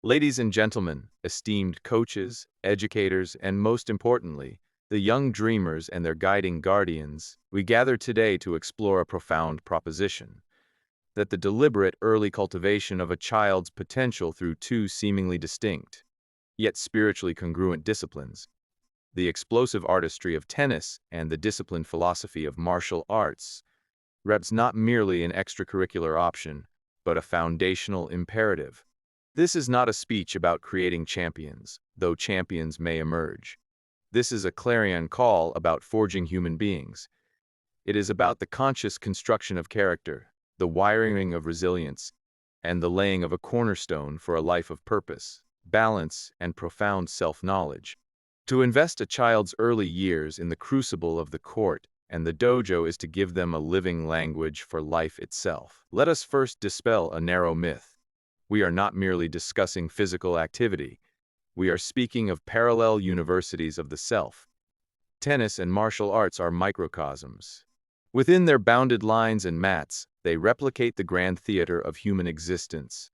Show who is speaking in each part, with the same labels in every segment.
Speaker 1: Ladies and gentlemen, esteemed coaches, educators, and most importantly, the young dreamers and their guiding guardians, we gather today to explore a profound proposition: that the deliberate early cultivation of a child's potential through two seemingly distinct, yet spiritually congruent disciplines, the explosive artistry of tennis and the disciplined philosophy of martial arts, reps not merely an extracurricular option, but a foundational imperative. This is not a speech about creating champions, though champions may emerge. This is a clarion call about forging human beings. It is about the conscious construction of character, the wiring of resilience, and the laying of a cornerstone for a life of purpose, balance, and profound self-knowledge. To invest a child's early years in the crucible of the court and the dojo is to give them a living language for life itself. Let us first dispel a narrow myth. We are not merely discussing physical activity. We are speaking of parallel universities of the self. Tennis and martial arts are microcosms. Within their bounded lines and mats, they replicate the grand theater of human existence: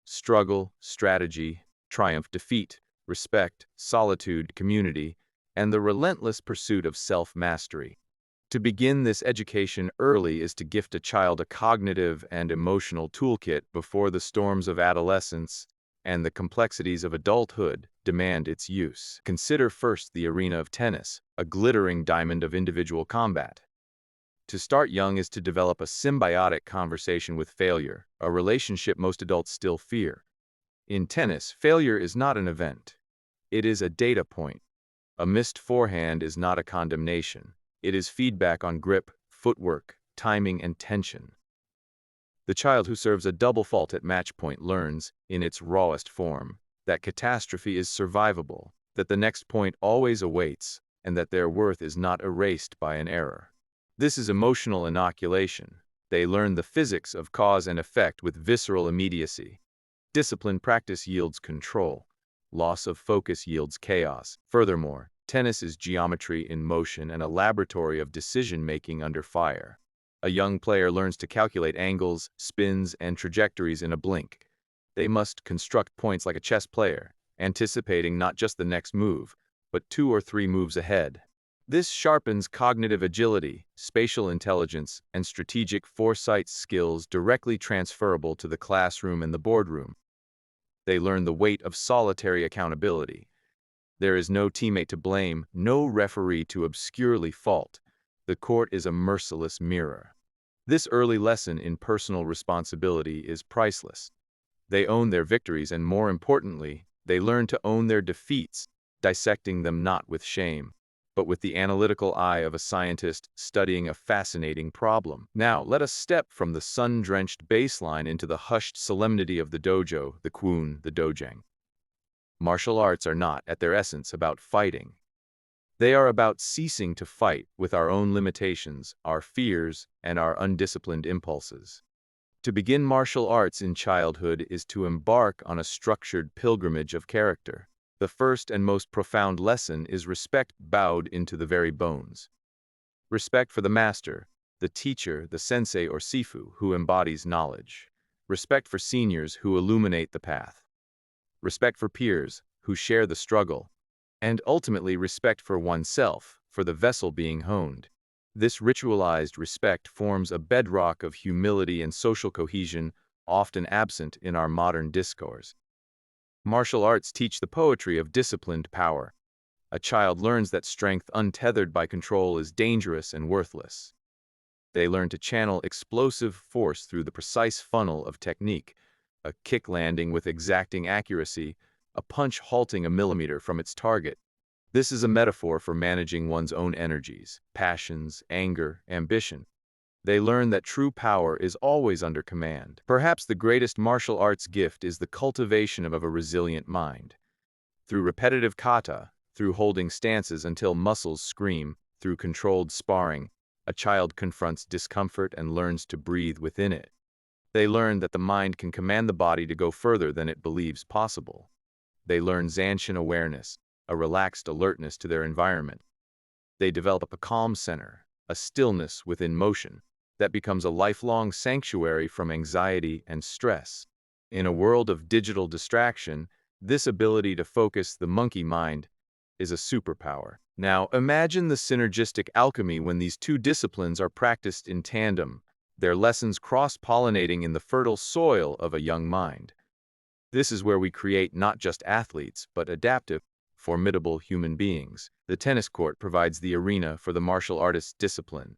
Speaker 1: struggle, strategy, triumph, defeat, respect, solitude, community, and the relentless pursuit of self-mastery. To begin this education early is to gift a child a cognitive and emotional toolkit before the storms of adolescence and the complexities of adulthood demand its use. Consider first the arena of tennis, a glittering diamond of individual combat. To start young is to develop a symbiotic conversation with failure, a relationship most adults still fear. In tennis, failure is not an event. It is a data point. A missed forehand is not a condemnation. It is feedback on grip, footwork, timing, and tension. The child who serves a double fault at match point learns, in its rawest form, that catastrophe is survivable, that the next point always awaits, and that their worth is not erased by an error. This is emotional inoculation. They learn the physics of cause and effect with visceral immediacy. Disciplined practice yields control. Loss of focus yields chaos. Furthermore, tennis is geometry in motion and a laboratory of decision-making under fire. A young player learns to calculate angles, spins, and trajectories in a blink. They must construct points like a chess player, anticipating not just the next move, but 2 or 3 moves ahead. This sharpens cognitive agility, spatial intelligence, and strategic foresight skills directly transferable to the classroom and the boardroom. They learn the weight of solitary accountability. There is no teammate to blame, no referee to obscurely fault. The court is a merciless mirror. This early lesson in personal responsibility is priceless. They own their victories and, more importantly, they learn to own their defeats, dissecting them not with shame, but with the analytical eye of a scientist studying a fascinating problem. Now, let us step from the sun-drenched baseline into the hushed solemnity of the dojo, the kwun, the dojang. Martial arts are not, at their essence, about fighting. They are about ceasing to fight with our own limitations, our fears, and our undisciplined impulses. To begin martial arts in childhood is to embark on a structured pilgrimage of character. The first and most profound lesson is respect bowed into the very bones. Respect for the master, the teacher, the sensei or sifu who embodies knowledge. Respect for seniors who illuminate the path. Respect for peers who share the struggle. And ultimately respect for oneself, for the vessel being honed. This ritualized respect forms a bedrock of humility and social cohesion, often absent in our modern discourse. Martial arts teach the poetry of disciplined power. A child learns that strength untethered by control is dangerous and worthless. They learn to channel explosive force through the precise funnel of technique, a kick landing with exacting accuracy, a punch halting a millimeter from its target. This is a metaphor for managing one's own energies, passions, anger, ambition. They learn that true power is always under command. Perhaps the greatest martial arts gift is the cultivation of a resilient mind. Through repetitive kata, through holding stances until muscles scream, through controlled sparring, a child confronts discomfort and learns to breathe within it. They learn that the mind can command the body to go further than it believes possible. They learn Zanshin awareness, a relaxed alertness to their environment. They develop a calm center, a stillness within motion, that becomes a lifelong sanctuary from anxiety and stress. In a world of digital distraction, this ability to focus the monkey mind is a superpower. Now, imagine the synergistic alchemy when these two disciplines are practiced in tandem, their lessons cross-pollinating in the fertile soil of a young mind. This is where we create not just athletes, but adaptive, formidable human beings. The tennis court provides the arena for the martial artist's discipline.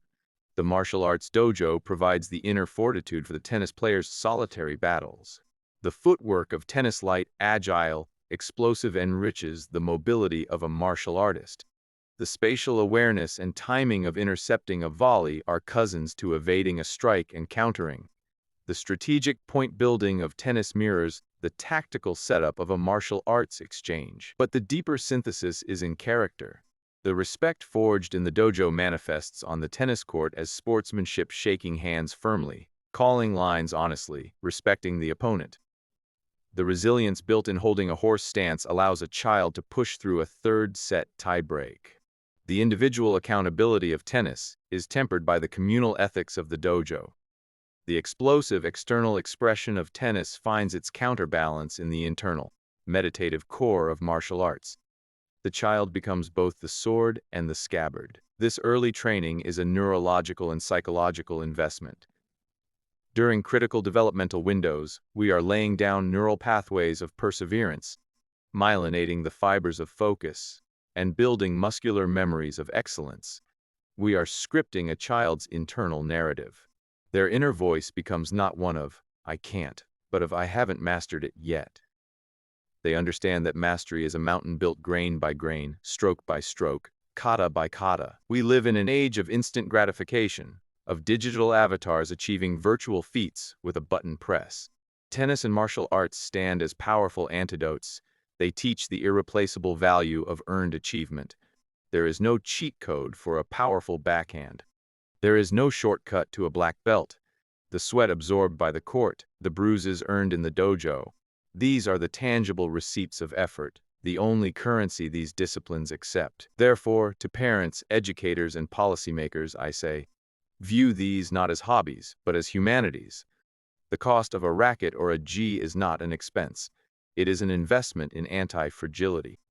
Speaker 1: The martial arts dojo provides the inner fortitude for the tennis player's solitary battles. The footwork of tennis light, agile, explosive enriches the mobility of a martial artist. The spatial awareness and timing of intercepting a volley are cousins to evading a strike and countering. The strategic point building of tennis mirrors the tactical setup of a martial arts exchange. But the deeper synthesis is in character. The respect forged in the dojo manifests on the tennis court as sportsmanship, shaking hands firmly, calling lines honestly, respecting the opponent. The resilience built in holding a horse stance allows a child to push through a third-set tiebreak. The individual accountability of tennis is tempered by the communal ethics of the dojo. The explosive external expression of tennis finds its counterbalance in the internal, meditative core of martial arts. The child becomes both the sword and the scabbard. This early training is a neurological and psychological investment. During critical developmental windows, we are laying down neural pathways of perseverance, myelinating the fibers of focus, and building muscular memories of excellence. We are scripting a child's internal narrative. Their inner voice becomes not one of, "I can't," but of, "I haven't mastered it yet." They understand that mastery is a mountain built grain by grain, stroke by stroke, kata by kata. We live in an age of instant gratification, of digital avatars achieving virtual feats with a button press. Tennis and martial arts stand as powerful antidotes. They teach the irreplaceable value of earned achievement. There is no cheat code for a powerful backhand. There is no shortcut to a black belt. The sweat absorbed by the court, the bruises earned in the dojo. These are the tangible receipts of effort, the only currency these disciplines accept. Therefore, to parents, educators, and policymakers, I say, view these not as hobbies, but as humanities. The cost of a racket or a gi is not an expense. It is an investment in anti-fragility.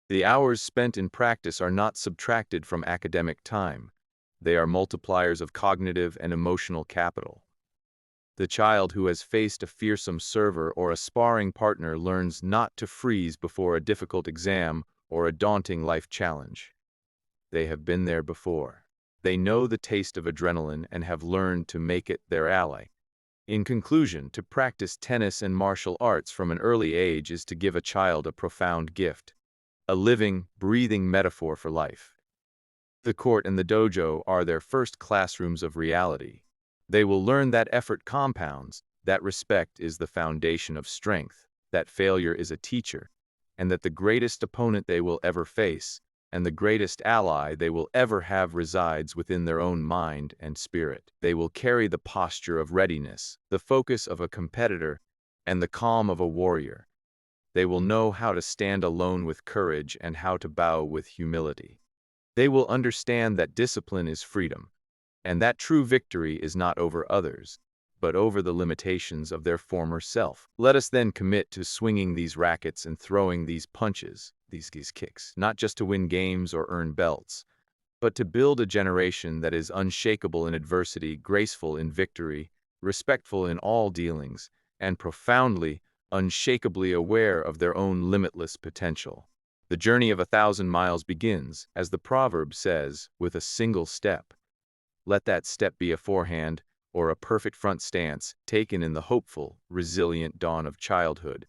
Speaker 1: The hours spent in practice are not subtracted from academic time. They are multipliers of cognitive and emotional capital. The child who has faced a fearsome server or a sparring partner learns not to freeze before a difficult exam or a daunting life challenge. They have been there before. They know the taste of adrenaline and have learned to make it their ally. In conclusion, to practice tennis and martial arts from an early age is to give a child a profound gift, a living, breathing metaphor for life. The court and the dojo are their first classrooms of reality. They will learn that effort compounds, that respect is the foundation of strength, that failure is a teacher, and that the greatest opponent they will ever face, and the greatest ally they will ever have resides within their own mind and spirit. They will carry the posture of readiness, the focus of a competitor, and the calm of a warrior. They will know how to stand alone with courage and how to bow with humility. They will understand that discipline is freedom, and that true victory is not over others, but over the limitations of their former self. Let us then commit to swinging these rackets and throwing these punches, these kicks, not just to win games or earn belts, but to build a generation that is unshakable in adversity, graceful in victory, respectful in all dealings, and profoundly, unshakably aware of their own limitless potential. The journey of 1,000 miles begins, as the proverb says, with a single step. Let that step be a forehand or a perfect front stance taken in the hopeful, resilient dawn of childhood.